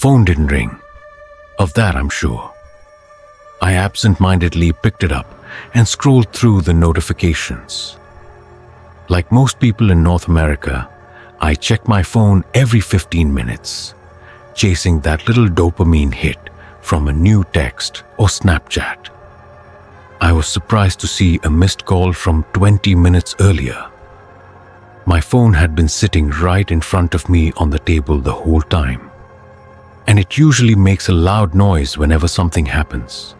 phone didn't ring. Of that, I'm sure. I absent-mindedly picked it up and scrolled through the notifications. Like most people in North America, I check my phone every 15 minutes, chasing that little dopamine hit from a new text or Snapchat. I was surprised to see a missed call from 20 minutes earlier. My phone had been sitting right in front of me on the table the whole time, and it usually makes a loud noise whenever something happens.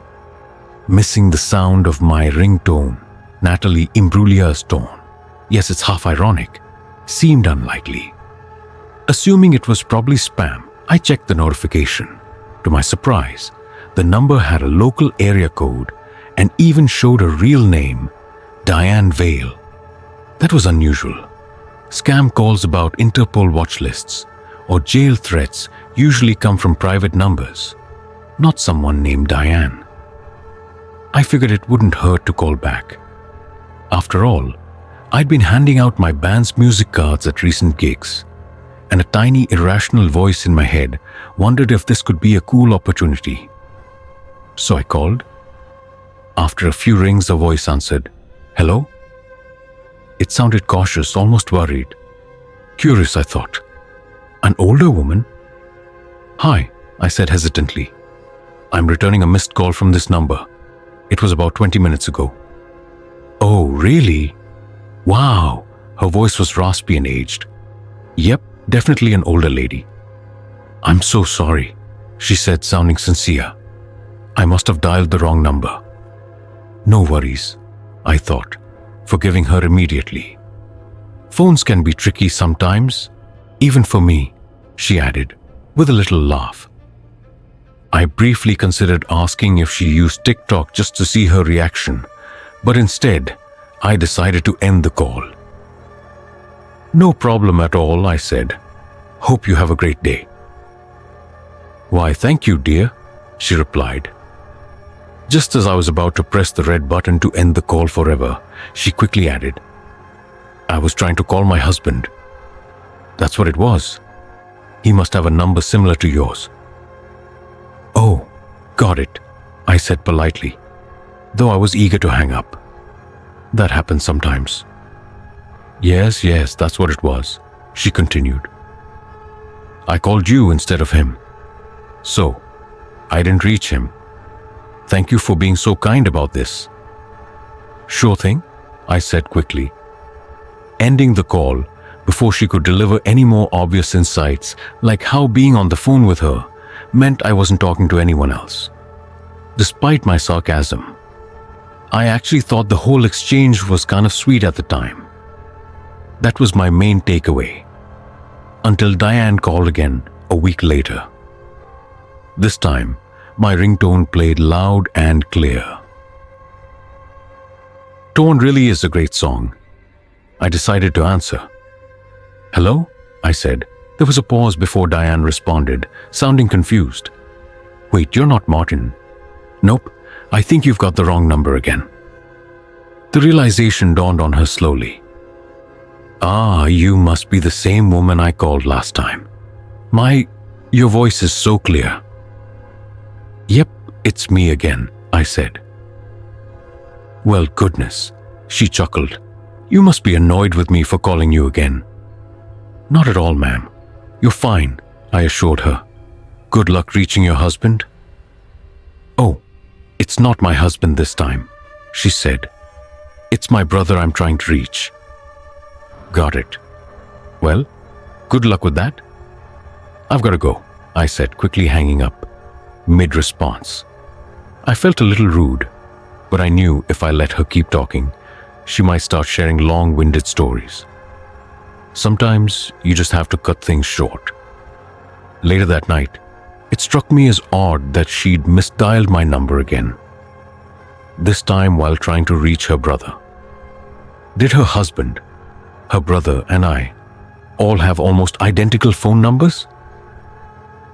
Missing the sound of my ringtone, Natalie Imbruglia's tone, yes, it's half ironic, seemed unlikely. Assuming it was probably spam, I checked the notification. To my surprise, the number had a local area code and even showed a real name, Diane Vale. That was unusual. Scam calls about Interpol watch lists or jail threats usually come from private numbers, not someone named Diane. I figured it wouldn't hurt to call back. After all, I'd been handing out my band's music cards at recent gigs, and a tiny irrational voice in my head wondered if this could be a cool opportunity. So I called. After a few rings, a voice answered, "Hello?" It sounded cautious, almost worried. Curious, I thought. An older woman? "Hi," I said hesitantly. "I'm returning a missed call from this number. It was about 20 minutes ago." "Oh, really? Wow." Her voice was raspy and aged. "Yep, definitely an older lady." "I'm so sorry," she said, sounding sincere. "I must have dialed the wrong number." "No worries," I thought, forgiving her immediately. "Phones can be tricky sometimes, even for me," she added, with a little laugh. I briefly considered asking if she used TikTok just to see her reaction, but instead, I decided to end the call. "No problem at all," I said. "Hope you have a great day." "Why, thank you, dear," she replied. Just as I was about to press the red button to end the call forever, she quickly added, "I was trying to call my husband." That's what it was. He must have a number similar to yours. "Oh, got it," I said politely, though I was eager to hang up. That happens sometimes. Yes, that's what it was," she continued. "I called you instead of him. So, I didn't reach him. Thank you for being so kind about this." "Sure thing," I said quickly, ending the call before she could deliver any more obvious insights, like how being on the phone with her meant I wasn't talking to anyone else. Despite my sarcasm, I actually thought the whole exchange was kind of sweet at the time. That was my main takeaway, until Diane called again a week later. This time, my ringtone played loud and clear. "Torn really is a great song." I decided to answer. "Hello?" I said. There was a pause before Diane responded, sounding confused. "Wait, you're not Martin." "Nope, I think you've got the wrong number again." The realization dawned on her slowly. "Ah, you must be the same woman I called last time. Your voice is so clear." "Yep, it's me again," I said. "Well, goodness," she chuckled. "You must be annoyed with me for calling you again." "Not at all, ma'am. You're fine," I assured her. "Good luck reaching your husband." "Oh, it's not my husband this time," she said. "It's my brother I'm trying to reach." "Got it. Well, good luck with that." "I've got to go," I said, quickly hanging up, mid-response. I felt a little rude, but I knew if I let her keep talking, she might start sharing long-winded stories. Sometimes you just have to cut things short. Later that night, it struck me as odd that she'd misdialed my number again, this time while trying to reach her brother. Did her husband, her brother, and I all have almost identical phone numbers?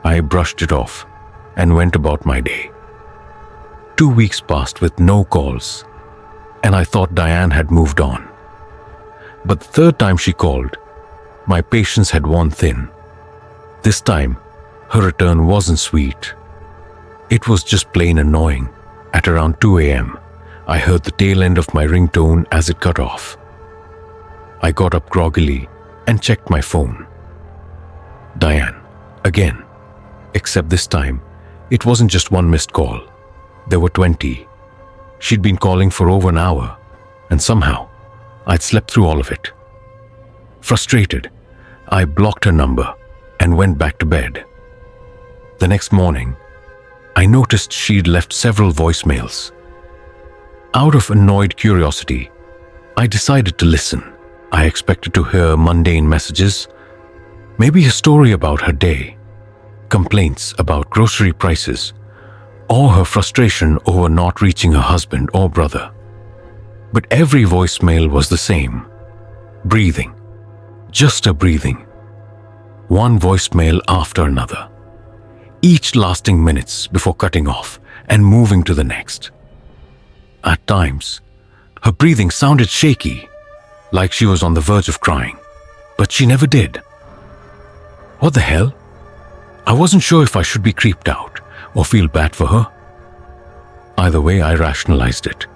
I brushed it off and went about my day. 2 weeks passed with no calls, and I thought Diane had moved on. But the third time she called, my patience had worn thin. This time, Her return wasn't sweet. It was just plain annoying. At around 2 a.m., I heard the tail end of my ringtone as it cut off. I got up groggily and checked my phone. Diane, again. Except this time, it wasn't just one missed call. There were 20. She'd been calling for over an hour, and somehow, I'd slept through all of it. Frustrated, I blocked her number and went back to bed. The next morning, I noticed she'd left several voicemails. Out of annoyed curiosity, I decided to listen. I expected to hear mundane messages, maybe a story about her day, complaints about grocery prices, or her frustration over not reaching her husband or brother. But every voicemail was the same. Breathing. Just a breathing. One voicemail after another, each lasting minutes before cutting off and moving to the next. At times, her breathing sounded shaky, like she was on the verge of crying, but she never did. What the hell? I wasn't sure if I should be creeped out or feel bad for her. Either way, I rationalized it.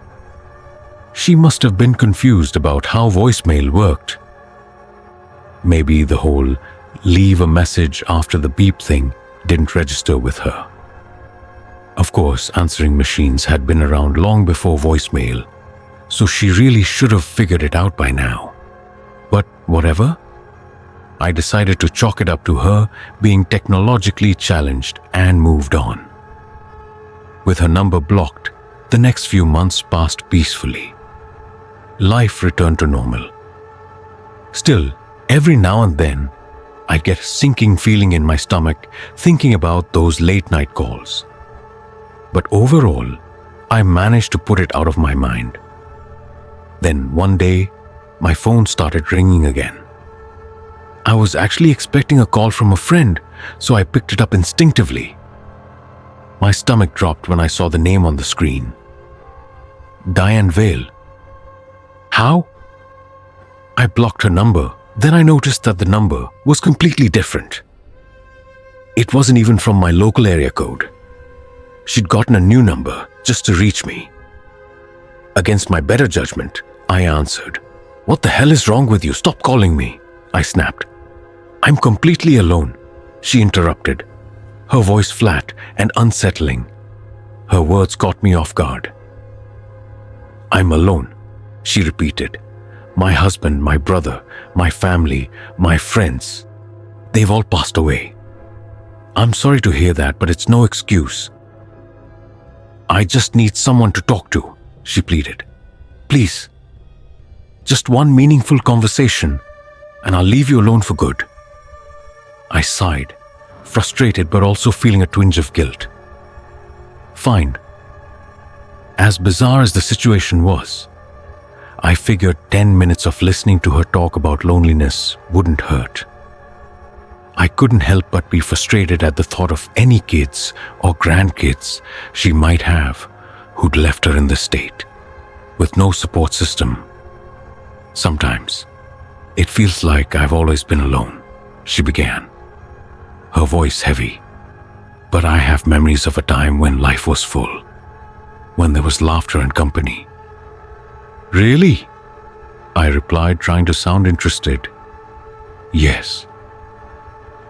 She must have been confused about how voicemail worked. Maybe the whole leave a message after the beep thing didn't register with her. Of course, answering machines had been around long before voicemail, so she really should have figured it out by now. But whatever, I decided to chalk it up to her being technologically challenged and moved on. With her number blocked, the next few months passed peacefully. Life returned to normal. Still, every now and then, I'd get a sinking feeling in my stomach thinking about those late-night calls. But overall, I managed to put it out of my mind. Then one day, my phone started ringing again. I was actually expecting a call from a friend, so I picked it up instinctively. My stomach dropped when I saw the name on the screen. Diane Vale. How? I blocked her number. Then I noticed that the number was completely different. It wasn't even from my local area code. She'd gotten a new number just to reach me. Against my better judgment, I answered. "What the hell is wrong with you? Stop calling me," I snapped. "I'm completely alone," she interrupted, her voice flat and unsettling. Her words caught me off guard. "I'm alone," she repeated. "My husband, my brother, my family, my friends, they've all passed away. I'm sorry to hear that, but it's no excuse. I just need someone to talk to," she pleaded. "Please, just one meaningful conversation, and I'll leave you alone for good." I sighed, frustrated but also feeling a twinge of guilt. Fine. As bizarre as the situation was, I figured 10 minutes of listening to her talk about loneliness wouldn't hurt. I couldn't help but be frustrated at the thought of any kids or grandkids she might have who'd left her in this state, with no support system. "Sometimes, it feels like I've always been alone," she began, her voice heavy. "But I have memories of a time when life was full, when there was laughter and company." "Really?" I replied, trying to sound interested. "Yes.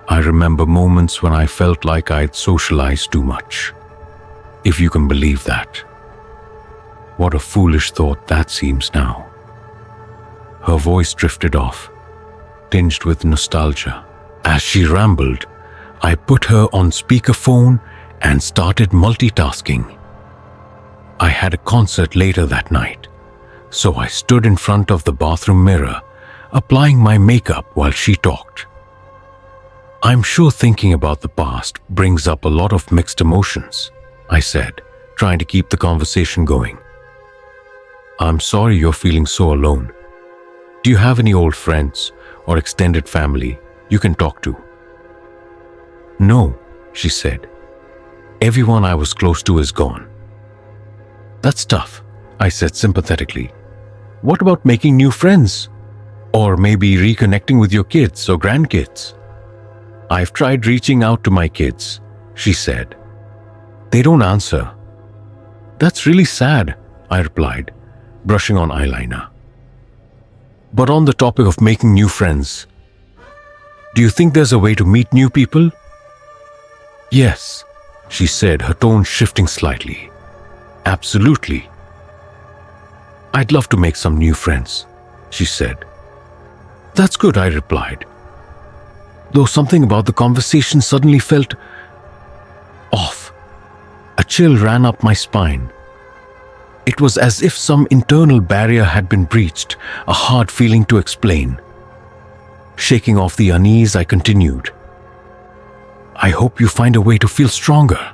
I remember moments when I felt like I'd socialized too much, if you can believe that. What a foolish thought that seems now." Her voice drifted off, tinged with nostalgia. As she rambled, I put her on speakerphone and started multitasking. I had a concert later that night, so I stood in front of the bathroom mirror, applying my makeup while she talked. "I'm sure thinking about the past brings up a lot of mixed emotions," I said, trying to keep the conversation going. "I'm sorry you're feeling so alone. Do you have any old friends or extended family you can talk to?" "No," she said. "Everyone I was close to is gone." "That's tough," I said sympathetically. "What about making new friends? Or maybe reconnecting with your kids or grandkids?" I've tried reaching out to my kids, she said. They don't answer. That's really sad, I replied, brushing on eyeliner. But on the topic of making new friends, do you think there's a way to meet new people? Yes, she said, her tone shifting slightly. Absolutely. I'd love to make some new friends, she said. That's good, I replied, though something about the conversation suddenly felt off. A chill ran up my spine. It was as if some internal barrier had been breached, a hard feeling to explain. Shaking off the unease, I continued. I hope you find a way to feel stronger.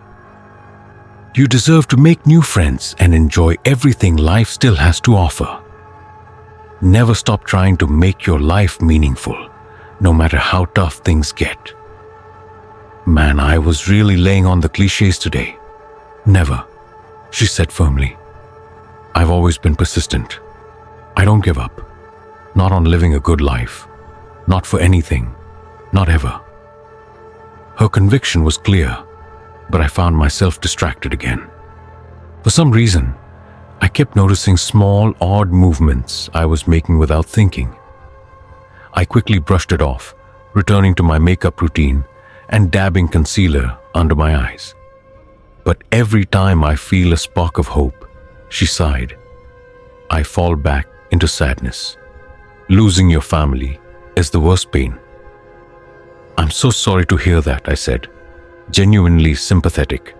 You deserve to make new friends and enjoy everything life still has to offer. Never stop trying to make your life meaningful, no matter how tough things get. Man, I was really laying on the cliches today. Never, she said firmly. I've always been persistent. I don't give up. Not on living a good life. Not for anything. Not ever. Her conviction was clear, but I found myself distracted again. For some reason, I kept noticing small, odd movements I was making without thinking. I quickly brushed it off, returning to my makeup routine and dabbing concealer under my eyes. But every time I feel a spark of hope, she sighed, I fall back into sadness. Losing your family is the worst pain. I'm so sorry to hear that, I said, genuinely sympathetic.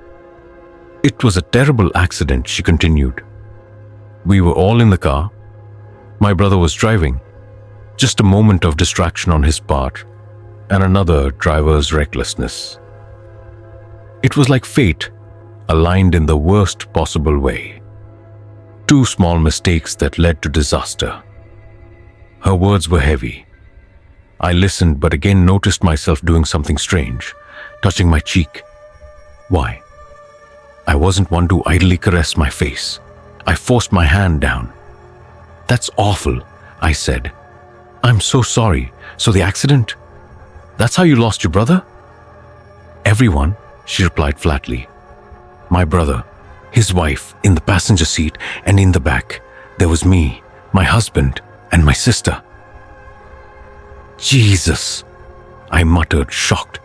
It was a terrible accident, she continued. We were all in the car. My brother was driving. Just a moment of distraction on his part, and another driver's recklessness. It was like fate, aligned in the worst possible way. 2 small mistakes that led to disaster. Her words were heavy. I listened, but again noticed myself doing something strange, touching my cheek. Why? I wasn't one to idly caress my face. I forced my hand down. That's awful, I said. I'm so sorry. So the accident? That's how you lost your brother? Everyone, she replied flatly. My brother, his wife, in the passenger seat, and in the back, there was me, my husband, and my sister. Jesus, I muttered, shocked.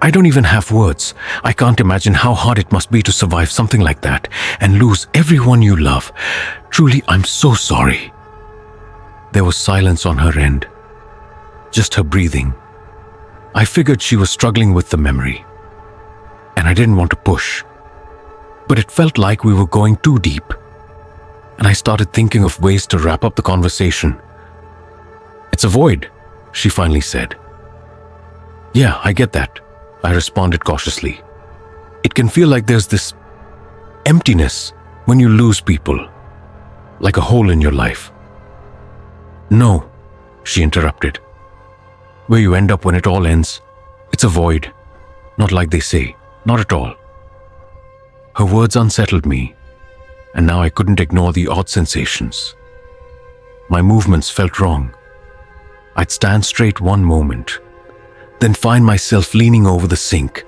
I don't even have words. I can't imagine how hard it must be to survive something like that and lose everyone you love. Truly, I'm so sorry. There was silence on her end, just her breathing. I figured she was struggling with the memory, and I didn't want to push. But it felt like we were going too deep, and I started thinking of ways to wrap up the conversation. It's a void, she finally said. Yeah, I get that, I responded cautiously. It can feel like there's this emptiness when you lose people, like a hole in your life. No, she interrupted. Where you end up when it all ends, it's a void. Not like they say, not at all. Her words unsettled me, and now I couldn't ignore the odd sensations. My movements felt wrong. I'd stand straight one moment, then find myself leaning over the sink,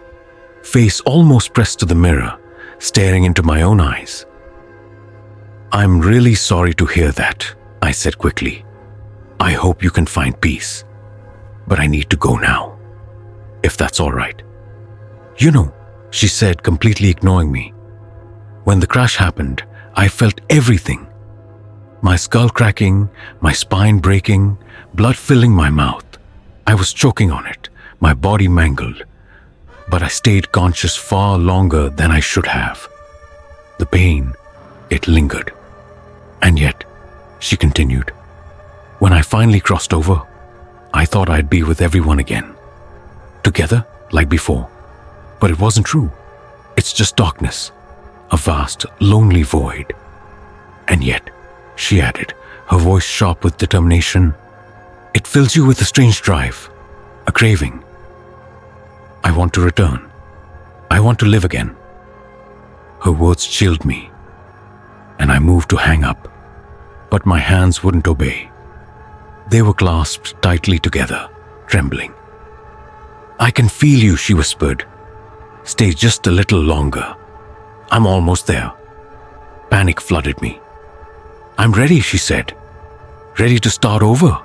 face almost pressed to the mirror, staring into my own eyes. I'm really sorry to hear that, I said quickly. I hope you can find peace, but I need to go now, if that's all right. You know, she said, completely ignoring me. When the crash happened, I felt everything. My skull cracking, my spine breaking, blood filling my mouth. I was choking on it, my body mangled. But I stayed conscious far longer than I should have. The pain, it lingered. And yet, she continued, when I finally crossed over, I thought I'd be with everyone again. Together, like before. But it wasn't true. It's just darkness. A vast, lonely void. And yet, she added, her voice sharp with determination, it fills you with a strange drive, a craving. I want to return. I want to live again. Her words chilled me, and I moved to hang up, but my hands wouldn't obey. They were clasped tightly together, trembling. I can feel you, she whispered. Stay just a little longer. I'm almost there. Panic flooded me. I'm ready, she said. Ready to start over.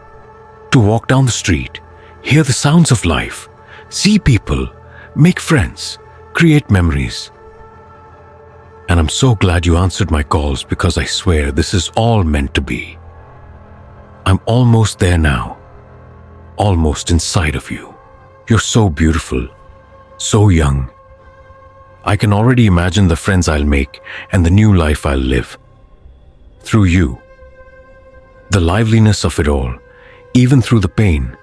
To walk down the street, hear the sounds of life, see people, make friends, create memories. And I'm so glad you answered my calls, because I swear this is all meant to be. I'm almost there now. Almost inside of you. You're so beautiful, so young. I can already imagine the friends I'll make and the new life I'll live. Through you. The liveliness of it all, even through the pain.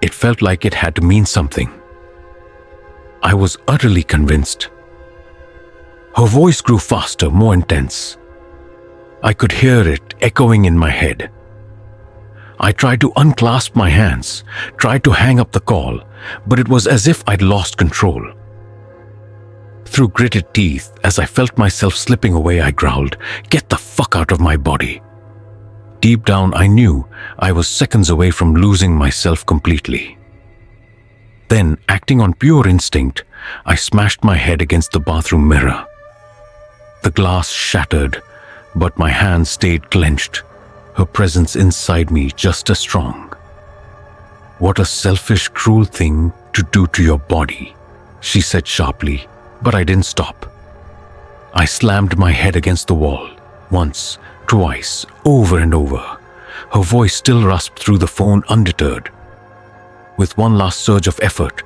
It felt like it had to mean something. I was utterly convinced. Her voice grew faster, more intense. I could hear it echoing in my head. I tried to unclasp my hands, tried to hang up the call, but it was as if I'd lost control. Through gritted teeth, as I felt myself slipping away, I growled, "Get the fuck out of my body." Deep down, I knew I was seconds away from losing myself completely. Then, acting on pure instinct, I smashed my head against the bathroom mirror. The glass shattered, but my hand stayed clenched, her presence inside me just as strong. "What a selfish, cruel thing to do to your body," she said sharply, but I didn't stop. I slammed my head against the wall, once, twice, over and over. Her voice still rasped through the phone undeterred. With one last surge of effort,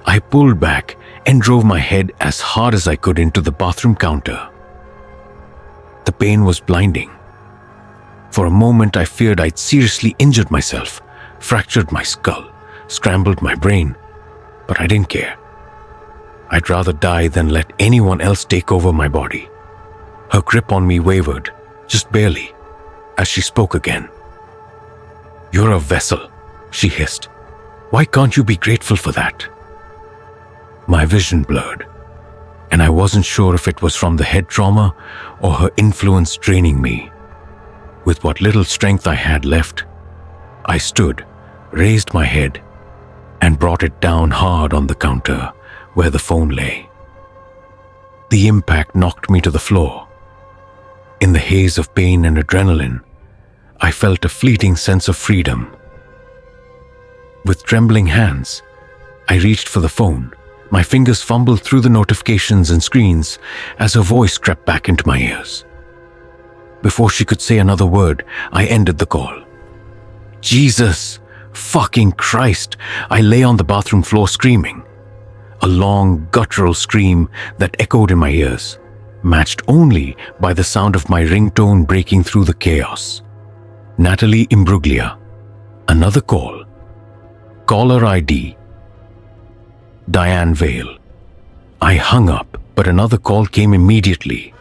I pulled back and drove my head as hard as I could into the bathroom counter. The pain was blinding. For a moment, I feared I'd seriously injured myself, fractured my skull, scrambled my brain, but I didn't care. I'd rather die than let anyone else take over my body. Her grip on me wavered, just barely, as she spoke again. "You're a vessel," she hissed. "Why can't you be grateful for that?" My vision blurred, and I wasn't sure if it was from the head trauma or her influence draining me. With what little strength I had left, I stood, raised my head, and brought it down hard on the counter where the phone lay. The impact knocked me to the floor. In the haze of pain and adrenaline, I felt a fleeting sense of freedom. With trembling hands, I reached for the phone. My fingers fumbled through the notifications and screens as her voice crept back into my ears. Before she could say another word, I ended the call. Jesus fucking Christ! I lay on the bathroom floor screaming. A long, guttural scream that echoed in my ears, matched only by the sound of my ringtone breaking through the chaos. Natalie Imbruglia. Another call. Caller ID. Diane Vale. I hung up, but another call came immediately.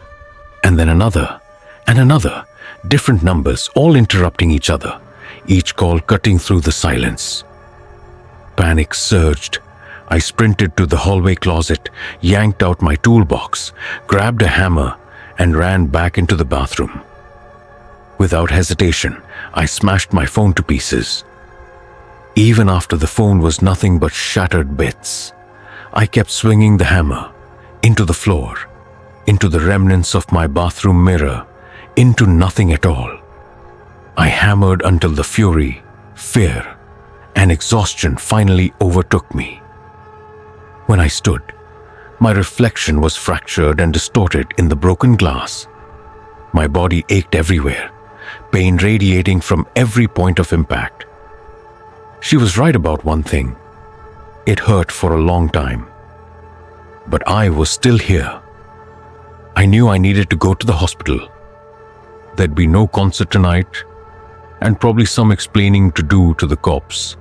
And then another, and another. Different numbers, all interrupting each other, each call cutting through the silence. Panic surged. I sprinted to the hallway closet, yanked out my toolbox, grabbed a hammer, and ran back into the bathroom. Without hesitation, I smashed my phone to pieces. Even after the phone was nothing but shattered bits, I kept swinging the hammer into the floor, into the remnants of my bathroom mirror, into nothing at all. I hammered until the fury, fear, and exhaustion finally overtook me. When I stood, my reflection was fractured and distorted in the broken glass. My body ached everywhere, pain radiating from every point of impact. She was right about one thing. It hurt for a long time. But I was still here. I knew I needed to go to the hospital. There'd be no concert tonight, and probably some explaining to do to the cops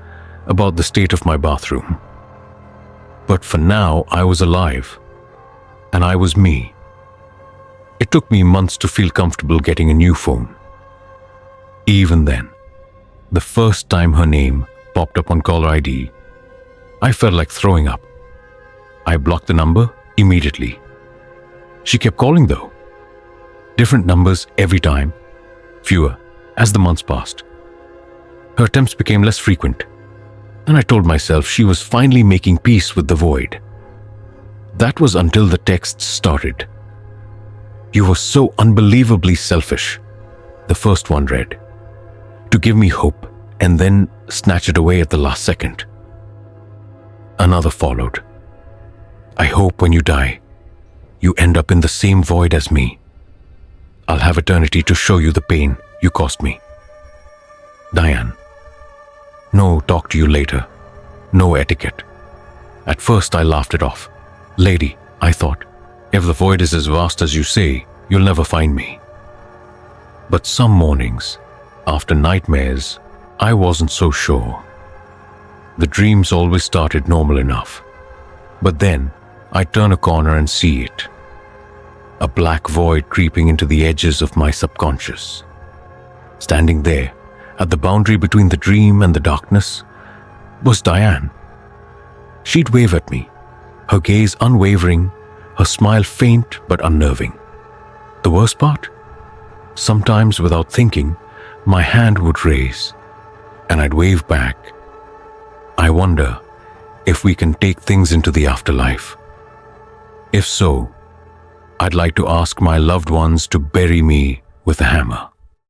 about the state of my bathroom. But for now, I was alive, and I was me. It took me months to feel comfortable getting a new phone. Even then, the first time her name popped up on caller ID, I felt like throwing up. I blocked the number immediately. She kept calling though. Different numbers every time, fewer as the months passed. Her attempts became less frequent. and I told myself she was finally making peace with the void. That was until the texts started. "You were so unbelievably selfish," the first one read, "to give me hope and then snatch it away at the last second." Another followed. "I hope when you die, you end up in the same void as me. I'll have eternity to show you the pain you caused me. Diane. No talk to you later. No etiquette." At first I laughed it off. "Lady," I thought, "if the void is as vast as you say, you'll never find me." But some mornings, after nightmares, I wasn't so sure. The dreams always started normal enough. But then, I'd turn a corner and see it. A black void creeping into the edges of my subconscious. Standing there, at the boundary between the dream and the darkness, was Diane. She'd wave at me, her gaze unwavering, her smile faint but unnerving. The worst part? Sometimes without thinking, my hand would raise, and I'd wave back. I wonder if we can take things into the afterlife. If so, I'd like to ask my loved ones to bury me with a hammer.